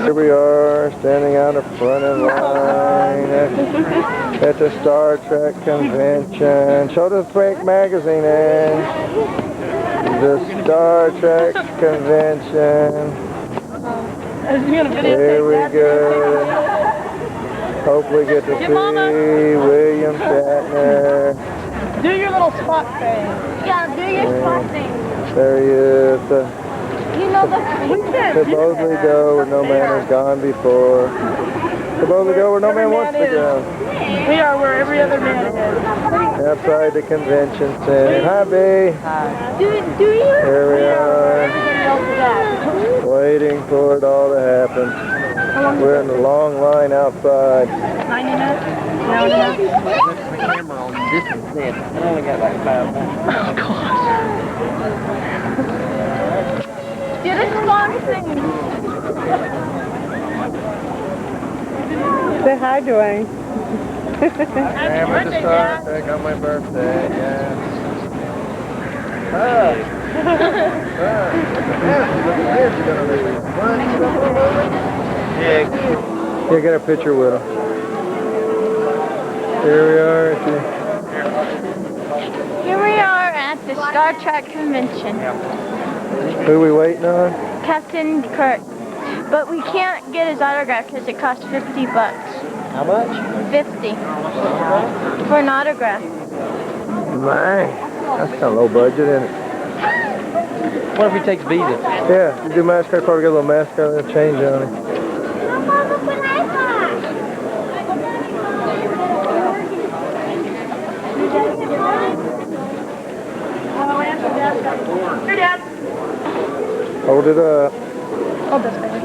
Here we are, standing out in front of line at the Star Trek convention. Show the Frank magazine in. The Star Trek convention. Here we go. Hopefully get to see William Shatner. Do your little spot thing. Yeah, do your spot thing. There he is. You know the Supposedly go where no man has gone before. Supposedly go where no man wants to go. We are where every other man is. Outside the convention center. Hi, B. Do you? Here we are. Everybody else is at. Waiting for it all to happen. We're in the long line outside. 90 minutes? Now we have the camera on this instead. I only got like 5 minutes. Oh, God. Do the swan thing. Say hi, Dwayne. I'm with the Star Trek on my birthday, yeah. Hi. Yeah, get a picture with him. Here we are Here we are at the Star Trek convention. Who are we waiting on? Captain Kirk. But we can't get his autograph because it costs $50. How much? 50 for an autograph. Man, that's kind of low budget, isn't it? What if he takes Visa? Yeah, you do MasterCard, probably get a little MasterCard and change on it. Here, Dad. Hold it up. Oh, that's better.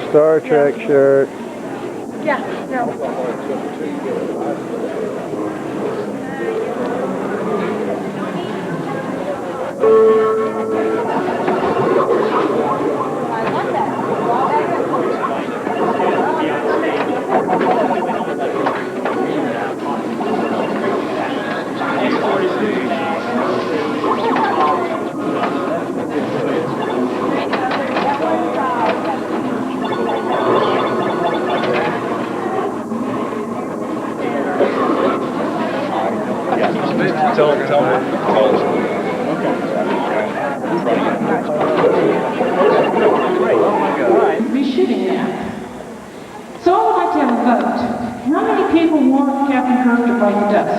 Star Trek shirt. Yeah, no. Tell me. Be shooting now. So I would like to have a vote. How many people want Captain Kirk to bite the dust?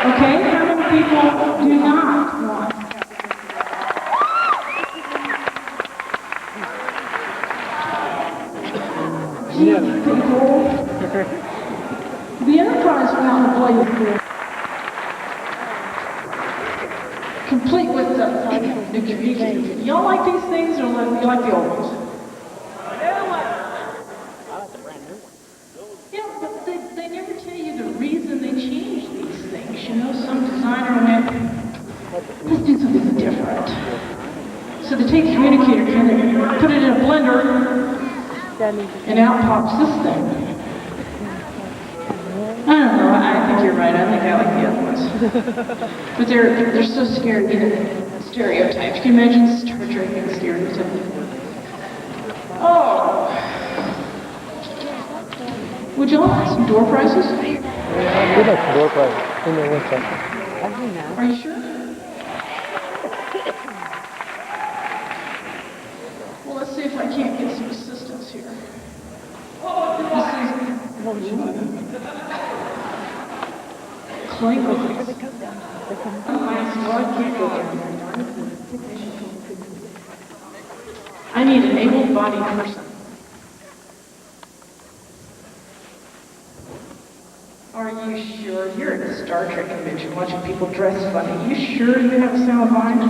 Okay, how many people do not want? Gee, people. The Enterprise found a blade here, complete with the communicator. Y'all like these things, or you like the old ones? Yeah, but they never tell you the reason they changed these things. You know, some designer went, let's do something different. So they take the communicator, kind of put it in a blender, and out pops this thing. I don't know, I think you're right. I think I like the other ones. But they're so scary, you know, stereotypes. Can you imagine Star Trek being stereotyped? Oh. Would you like some door prizes? We'd like some door prizes. In there with them. Are you sure? Well, let's see if I can't get some assistance here. This is clay. I need an able-bodied person. Are you sure? You're at a Star Trek convention watching people dress funny. You sure you have a sound mind?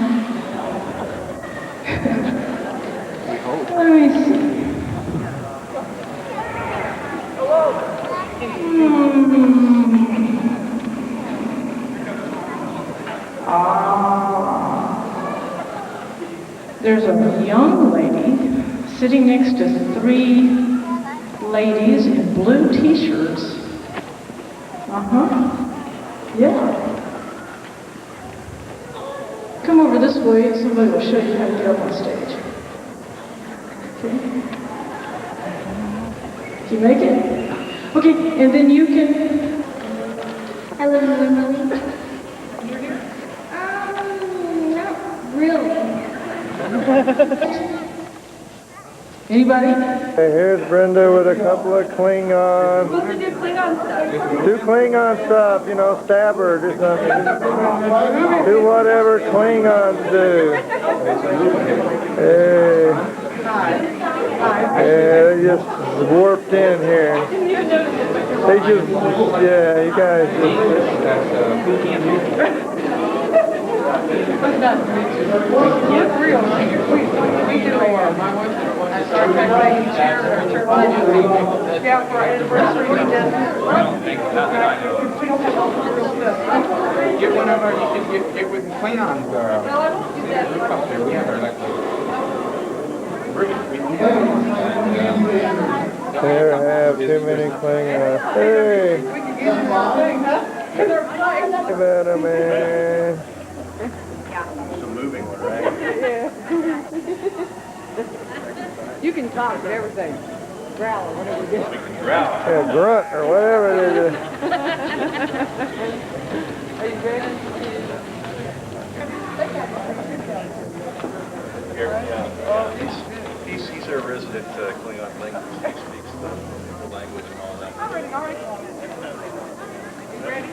Let me see. There's a young lady sitting next to 3 ladies in blue t-shirts. Yeah. Come over this way and somebody will show you how to get up on stage. Okay. Can you make it? Okay, and then you can... I live in Wimberley. You're here? Not really. Anybody? Hey, here's Brenda with a couple of Klingons. Supposed to do Klingon stuff. Do Klingon stuff, you know, stab her, do something. Do whatever Klingons do. Hey. Yeah, they just warped in here. They just, yeah, you guys just... It's real. We do a Star Trek making chairs or church. Yeah, for our anniversary we did. We don't have all the real stuff. Get one of our, you should get with Klingons. No, I don't do that. There have too many Klingons. Hey! We can get them all thing, huh? Because they're nice. Look at that, man. You can talk and everything. Growl or whatever you do. Yeah, grunt or whatever it is. Are you ready? He's a resident Klingon linguist. He speaks the language and all that. All right. You ready?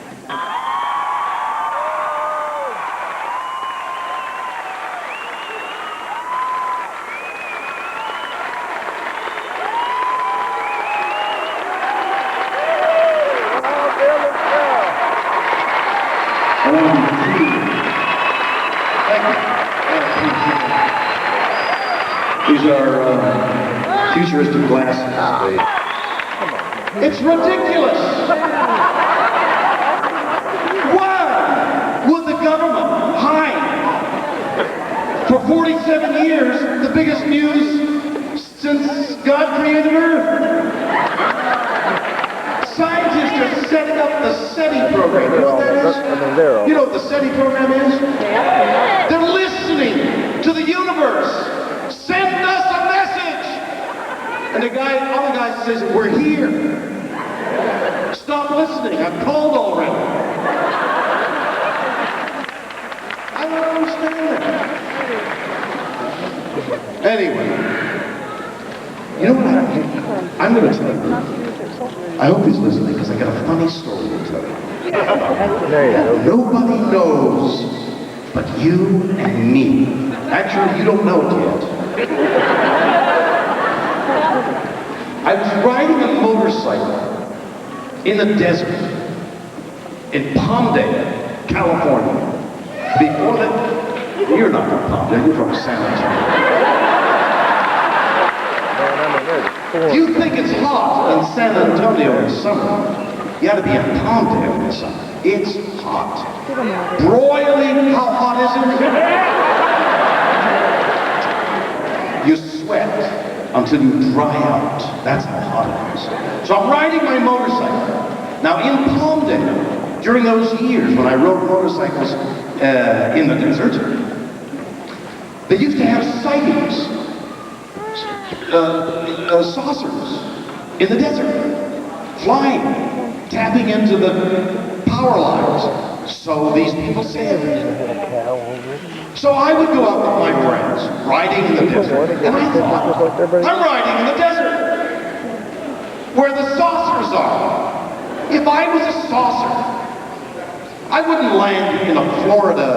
These are futuristic glasses. It's ridiculous! Why would the government hide for 47 years the biggest news since God created Earth? Scientists are setting up the SETI program. You know what that is? You know what the SETI program is? They're listening to the universe. Send us a message! And the other guy says, we're here. Stop listening. I've called already. I don't understand that. Anyway, you know what I'm going to tell you. I hope he's listening because I got a funny story to tell you. Nobody knows but you and me. Actually, you don't know it yet. I was riding a motorcycle in the desert in Palmdale, California. Before that, you're not from Palmdale, you're from San Antonio. If you think it's hot in San Antonio in summer, you ought to be in Palmdale in summer. It's hot. Broiling, how hot is it? You sweat until you dry out. That's how hot it is. So I'm riding my motorcycle. Now in Palmdale, during those years when I rode motorcycles in the desert, they used to have sightings, saucers in the desert, flying, tapping into the power lines. So these people said. So I would go out with my friends, riding in the desert, and I thought, I'm riding in the desert, where the saucers are. If I was a saucer, I wouldn't land in a Florida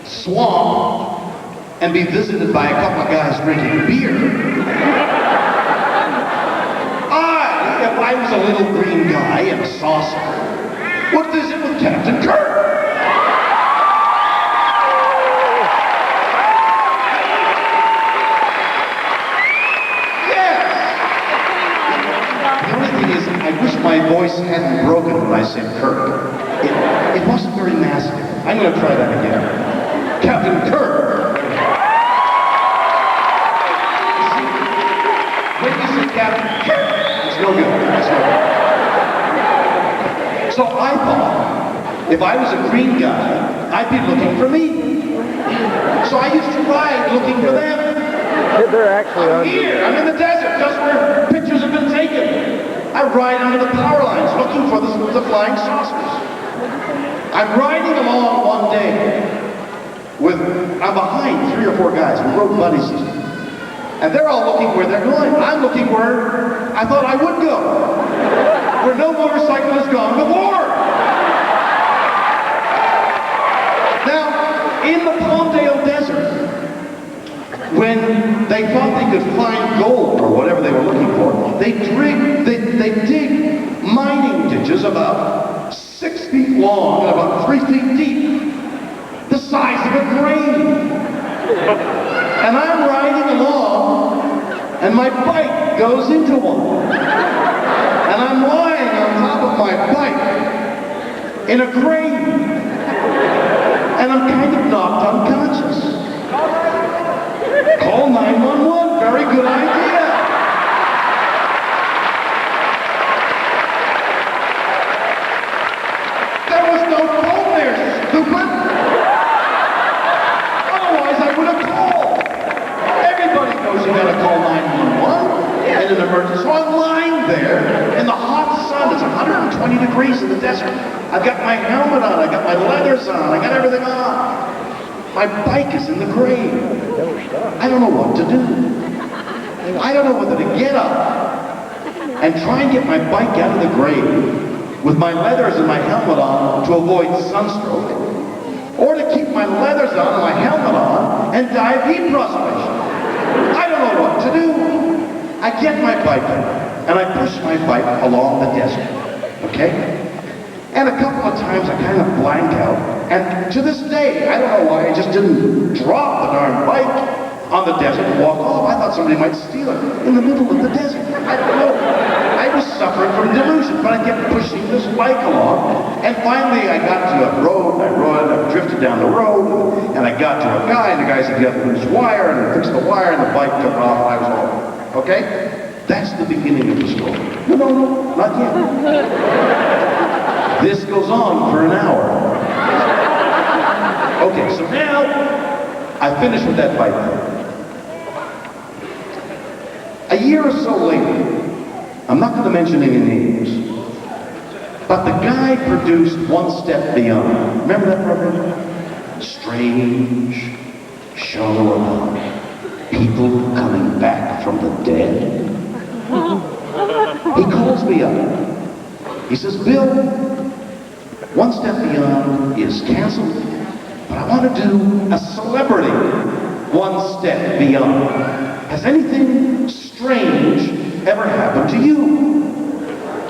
swamp and be visited by a couple of guys drinking beer. If I was a little green guy in a saucer, would visit with Captain Kirk. Yes! The only thing is, I wish my voice hadn't broken when I said Kirk. It wasn't very masculine. I'm going to try that again. Captain Kirk. When you say Captain. It's no good. It's no good. So I thought, if I was a green guy, I'd be looking for me. So I used to ride looking for them. They're actually I'm under here. I'm in the desert, just where pictures have been taken. I ride under the power lines looking for the flying saucers. I'm riding along one day I'm behind 3 or 4 guys. We rode buddy system. And they're all looking where they're going. I'm looking where I thought I would go. Where no motorcycle has gone before. Now, in the Palmdale Desert, when they thought they could find gold or whatever they were looking for, they dig mining ditches about 6 feet long and about 3 feet deep, the size of a grain. And I'm riding along, and my bike goes into one. And I'm lying on top of my bike in a grain. And I'm kind of knocked unconscious. Call 911, very good idea. There was no phone there, stupid. Otherwise I would have called. Everybody knows you gotta call 911 in an emergency. So I'm lying there in the hot sun. It's 120 degrees in the desert. I've got my helmet on, I got my leathers on, I got everything on. My bike is in the grave. I don't know what to do. I don't know whether to get up and try and get my bike out of the grave with my leathers and my helmet on to avoid sunstroke, or to keep my leathers on and my helmet on and die of heat prostration. I don't know what to do. I get my bike and I push my bike along the desert, okay? And a couple of times I kind of blank out. And to this day, I don't know why I just didn't drop the darn bike on the desert and walk off. I thought somebody might steal it in the middle of the desert. I don't know. I was suffering from delusion, but I kept pushing this bike along. And finally, I got to a road, I drifted down the road, and I got to a guy, and the guy said, you have to lose wire, and I fixed the wire, and the bike took off, and I was all, okay? That's the beginning of the story. No, not yet. This goes on for an hour. Okay, so now I finished with that bike. A year or so later, I'm not going to mention any names, but the guy produced One Step Beyond. Remember that program? Strange show about people coming back from the dead. He calls me up. He says, Bill, One Step Beyond is canceled, but I want to do a celebrity One Step Beyond. Has anything strange ever happened to you?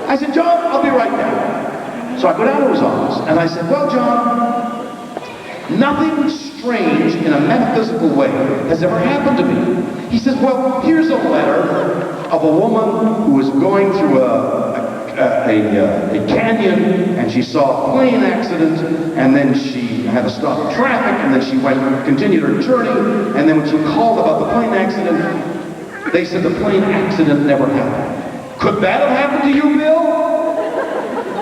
I said, John, I'll be right back. So I go down to his office, and I said, well, John, nothing strange in a metaphysical way has ever happened to me. He says, well, here's a letter of a woman who was going through a canyon, and she saw a plane accident, and then she had to stop traffic, and then she continued her journey, and then when she called about the plane accident, they said the plane accident never happened. Could that have happened to you, Bill?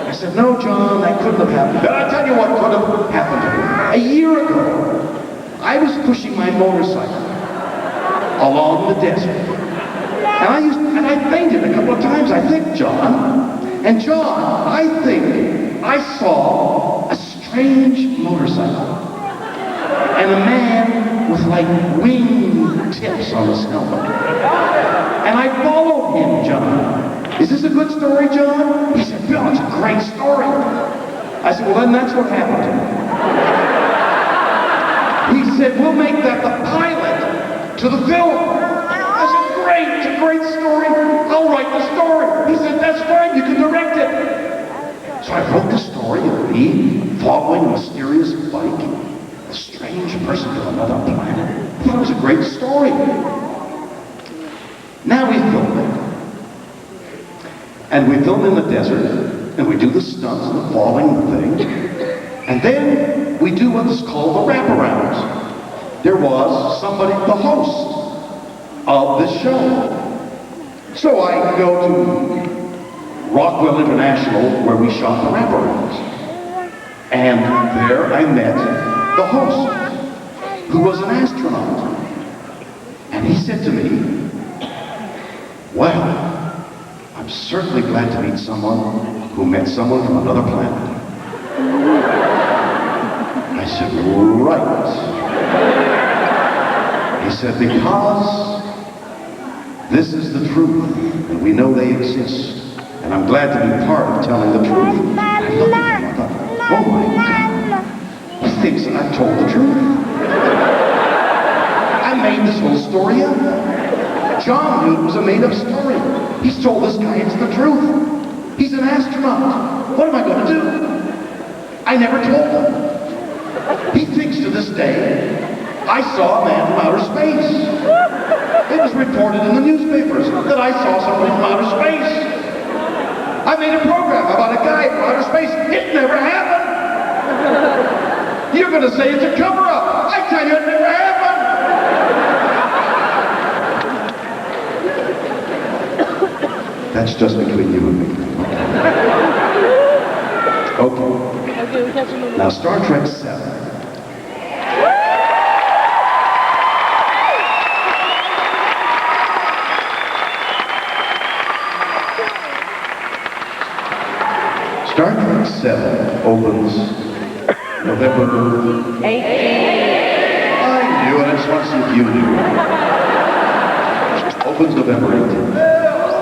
I said, no, John, that couldn't have happened. But I'll tell you what could have happened to me. A year ago, I was pushing my motorcycle along the desert. And I fainted a couple of times, I think, John. And John, I think I saw a strange motorcycle. And a man with like wing tips on his helmet. And I followed him, John. Is this a good story, John? He said, Bill, it's a great story. I said, well, then that's what happened to me. He said, we'll make that the pilot to the film. I said, great, it's a great story. I'll write the story. He said, that's fine, you can direct it. So I wrote the story of me following a mysterious bike, a strange person to another planet. I thought it was a great story. Now we film it. And we film in the desert, and we do the stunts and the falling and the thing. And then we do what is called the wraparounds. There was somebody, the host of this show, So I go to Rockwell International, where we shot the wraparounds. And there I met the host, who was an astronaut. And he said to me, well, I'm certainly glad to meet someone who met someone from another planet. I said, right. He said, because this is the truth, and we know they exist. And I'm glad to be part of telling the truth. I looked at him, I thought, oh my God, he thinks that I've told the truth. I made this whole story up. John knew it was a made-up story. He's told this guy it's the truth. He's an astronaut. What am I going to do? I never told him. He thinks to this day, I saw a man from outer space. It was reported in the newspapers that I saw somebody from outer space. I made a program about a guy from outer space. It never happened. You're going to say it's a cover-up. I tell you it never happened. That's just between you and me. Okay. Now, Star Trek 7. Star Trek 7 opens November 18th. I knew it. I just want to see if you knew. Opens November 18th.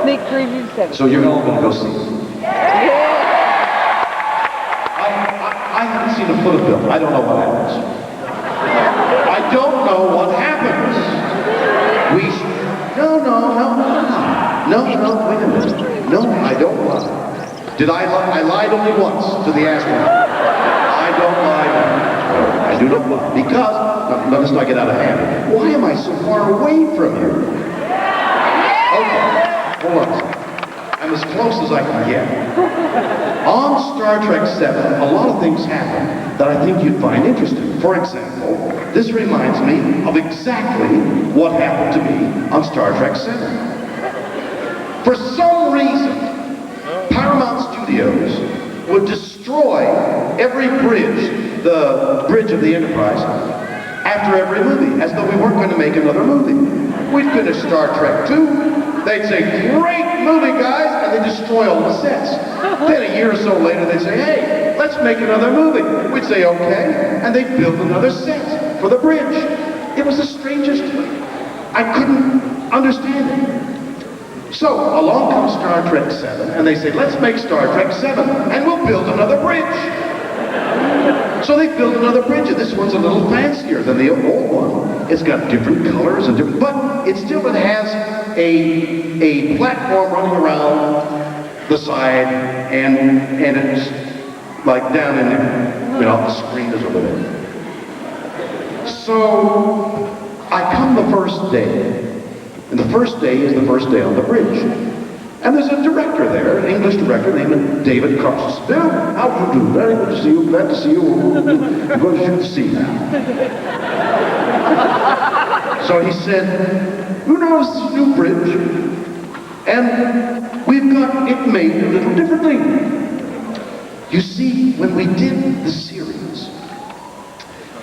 Sneak preview 7. So you're all going to go see it. I haven't seen a foot of film. I don't know what happens. I don't know what happens. No, wait a minute. No, I don't lie. Did I lie? I lied only once to the astronaut. I don't lie now. I do not lie. Because, now let's not get out of hand. Why am I so far away from you? Okay, hold on. I'm as close as I can get. On Star Trek 7, a lot of things happen that I think you'd find interesting. For example, this reminds me of exactly what happened to me on Star Trek 7. For some reason, Paramount Studios would destroy every bridge, the bridge of the Enterprise, after every movie, as though we weren't going to make another movie. We'd finish Star Trek 2, they'd say, great movie, guys, and they'd destroy all the sets. Then a year or so later, they'd say, hey, let's make another movie. We'd say, okay, and they'd build another set for the bridge. It was the strangest. I couldn't understand it. So, along comes Star Trek 7, and they say, let's make Star Trek 7, and we'll build another bridge. So they build another bridge, and this one's a little fancier than the old one. It's got different colors and different, but it has a platform running around the side, and it's like down in there. The screen is over there. So, I come the first day. And the first day is the first day on the bridge. And there's a director there, an English director named David Carson. Bill, how do you do? Very good to see you. Glad to see you. You're going to shoot the scene now. So he said, you notice this new bridge? And we've got it made a little differently. You see, when we did the series,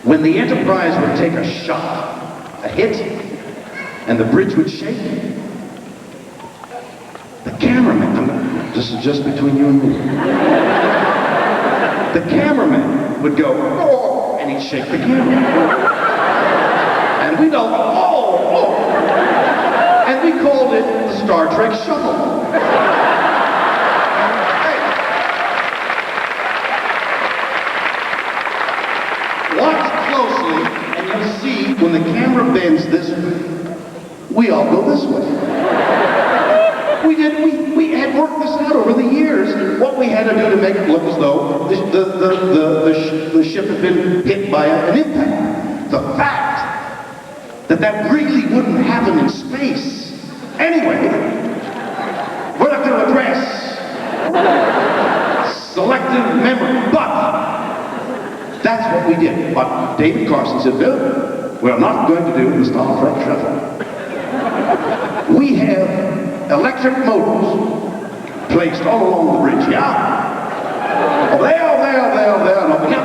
when the Enterprise would take a shot, a hit, and the bridge would shake, the cameraman, this is just between you and me, the cameraman would go, oh, and he'd shake the camera. And we'd all go, oh. And we called it the Star Trek Shuffle. Watch closely, and you'll see when the camera bends this way, we all go this way. We had worked this out over the years, what we had to do to make it look as though the ship had been hit by an impact. The fact that really wouldn't happen in space. Anyway, we're not going to address selective memory, but that's what we did. But David Carson said, Bill, we're not going to do the Star Trek Shuffle. We have a electric motors placed all along the bridge, yeah? Over there, over there, over there, over there, and over here.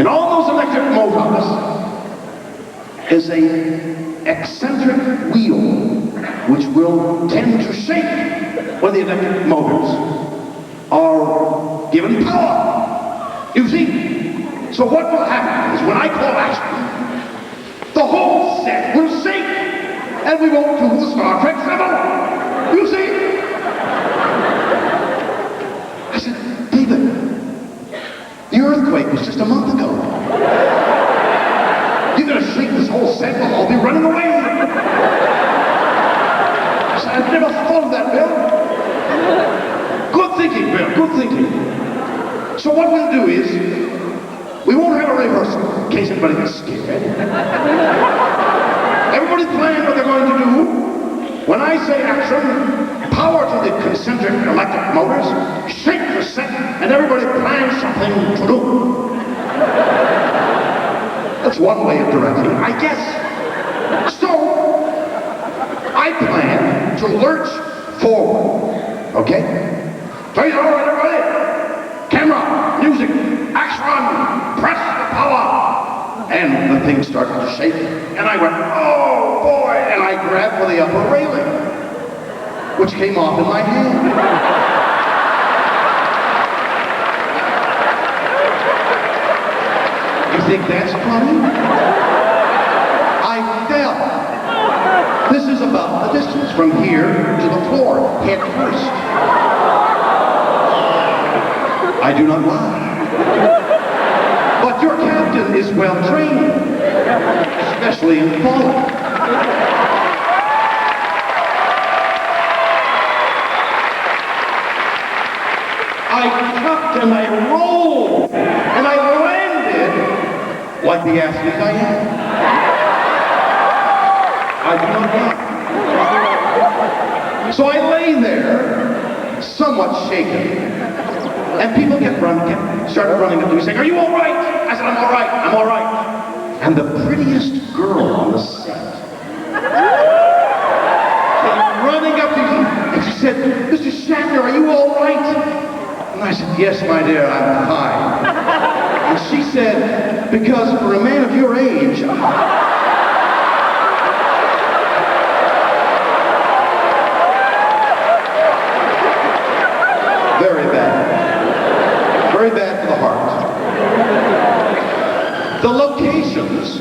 In all those electric motors is a eccentric wheel which will tend to shake when the electric motors are given power. You see? So what will happen is when I call action, the whole set will shake and we won't do the Star Trek 7. You see? I said, David, the earthquake was just a month ago. You're going to shake this whole set, we'll all be running away. I said, I've never thought of that, Bill. Good thinking, Bill, good thinking. So what we'll do is, we won't have a rehearsal in case anybody gets scared. Everybody plan what they're going to do. When I say action, power to the concentric electric motors, shake the set, and everybody plans something to do. That's one way of directing, I guess. So, I plan to lurch forward, okay? So you all right, everybody? Camera, music, action, press the power. And the thing started to shake, and I went, oh boy, and I grabbed for the upper railing, which came off in my hand. You think that's funny? I fell. This is about the distance from here to the floor, head first. I do not lie. But your captain is well trained, especially in falling. I tucked and I rolled and I landed like the athlete I am. I do not lie. So I lay there, somewhat shaken. And people started running up to me saying, are you all right? I said, I'm all right, I'm all right. And the prettiest girl on the set came running up to me and she said, Mr. Shatner, are you all right? And I said, yes, my dear, I'm fine. And she said, because for a man of your age, very bad. Very bad for the heart. The locations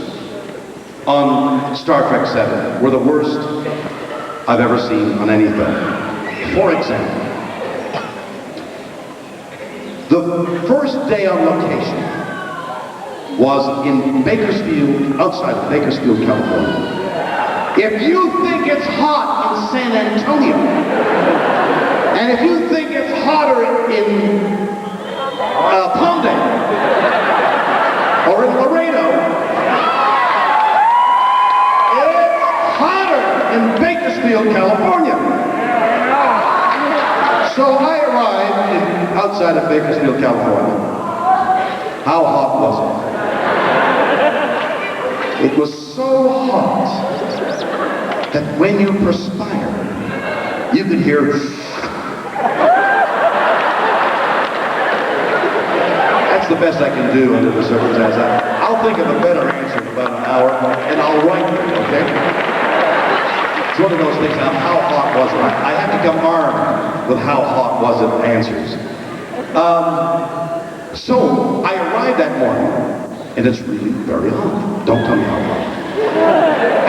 on Star Trek 7 were the worst I've ever seen on any film. For example, the first day on location was in Bakersfield, outside of Bakersfield, California. If you think it's hot in San Antonio, and if you think it's hotter in Palmdale or in Laredo, it's hotter in Bakersfield, California. So I arrived outside of Bakersfield, California. How hot was it? It was so hot that when you perspired, you could hear the best I can do under the circumstances. I'll think of a better answer in about an hour, and I'll write it, okay? It's one of those things, how hot was it? I have to come armed with how hot was it answers. So, I arrived that morning, and it's really very hot. Don't tell me how hot.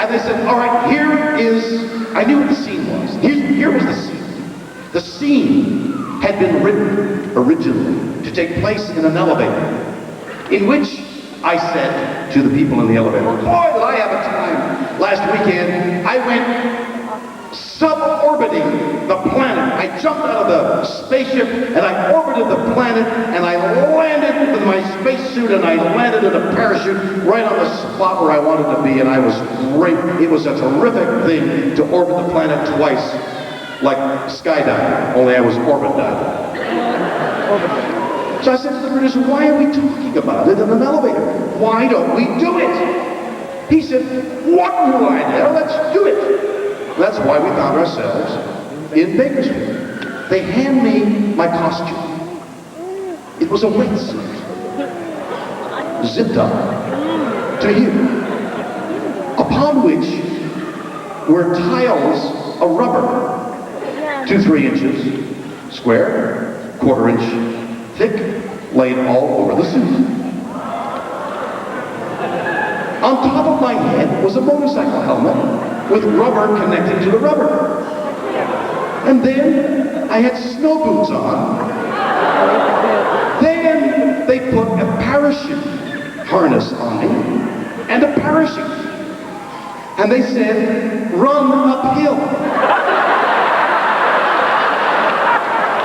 And they said, all right, here is, I knew what the scene was. Here was the scene. The scene had been written originally to take place in an elevator, in which I said to the people in the elevator, boy, did I have a time last weekend. I went suborbiting the planet. I jumped out of the spaceship and I orbited the planet and I landed with my spacesuit and I landed in a parachute right on the spot where I wanted to be, and I was great. It was a terrific thing to orbit the planet twice, like skydiving, only I was orbit diving. So I said to the producer, why are we talking about it in an elevator? Why don't we do it? He said, what do I know? Let's do it. That's why we found ourselves in Baker Street. They hand me my costume. It was a wetsuit, zipped up to here, upon which were tiles of rubber, 2-3 inches square, 1/4 inch thick, laid all over the suit. On top of my head was a motorcycle helmet with rubber connected to the rubber. And then I had snow boots on. Then they put a parachute harness on me and a parachute. And they said, run uphill.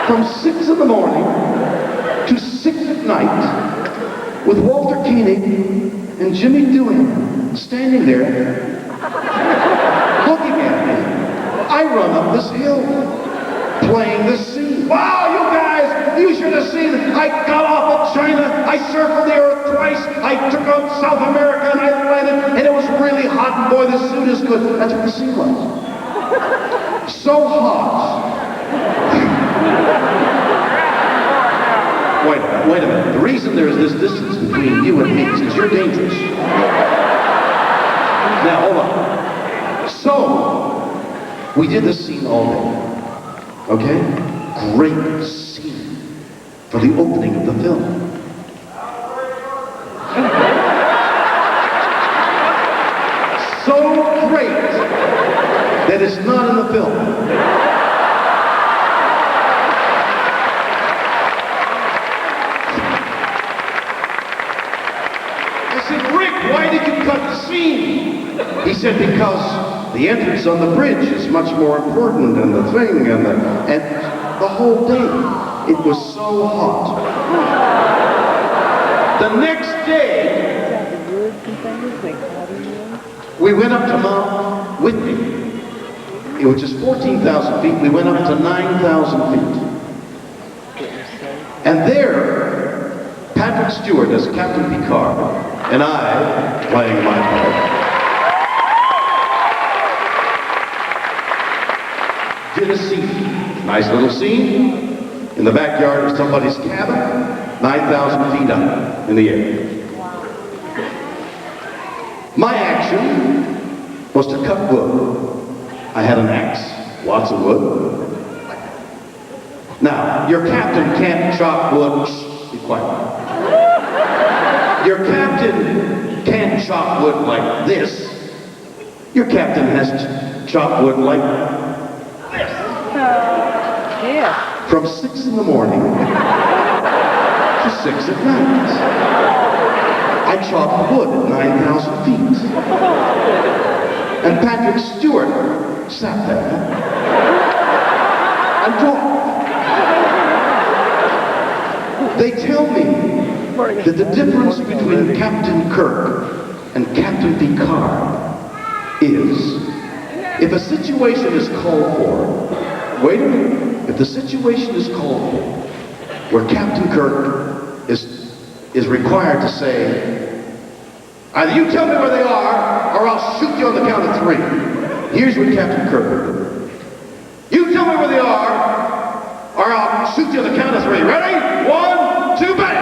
From 6 in the morning to 6 at night with Walter Koenig and Jimmy Doohan standing there looking at me. I run up this hill playing this scene. Wow, you guys, you should have seen it. I got off of China, I circled the earth twice, I took out South America and I landed, and it was really hot, and boy, this suit is good. That's what the scene was. So hot. Wait a minute. The reason there's this distance between you and me is because you're dangerous. Now, hold on. So, we did this scene all day. Okay? Great scene for the opening of the film. So great that it's not in the film. I said, Rick, why did you cut the scene? He said, because the entrance on the bridge is much more important than the thing, and the whole day, it was so hot. The next day, we went up to Mount Whitney. It was just 14,000 feet. We went up to 9,000 feet. And there, Patrick Stewart as Captain Picard, and I playing my part. Did a scene, nice little scene, in the backyard of somebody's cabin, 9,000 feet up in the air. My action was to cut wood. I had an axe, lots of wood. Now, your captain can't chop wood, shh, be quiet. Your captain can't chop wood like this. Your captain has to chop wood like this. From 6 in the morning to 6 at night. I chopped wood at 9,000 feet. And Patrick Stewart sat there and talked. They tell me that the difference between Captain Kirk and Captain Picard is, if a situation is called for, wait a minute, if the situation is called for, where Captain Kirk is required to say, either you tell me where they are, or I'll shoot you on the count of 3. Here's what Captain Kirk would do. You tell me where they are, or I'll shoot you on the count of 3. Ready? 1, 2, bang!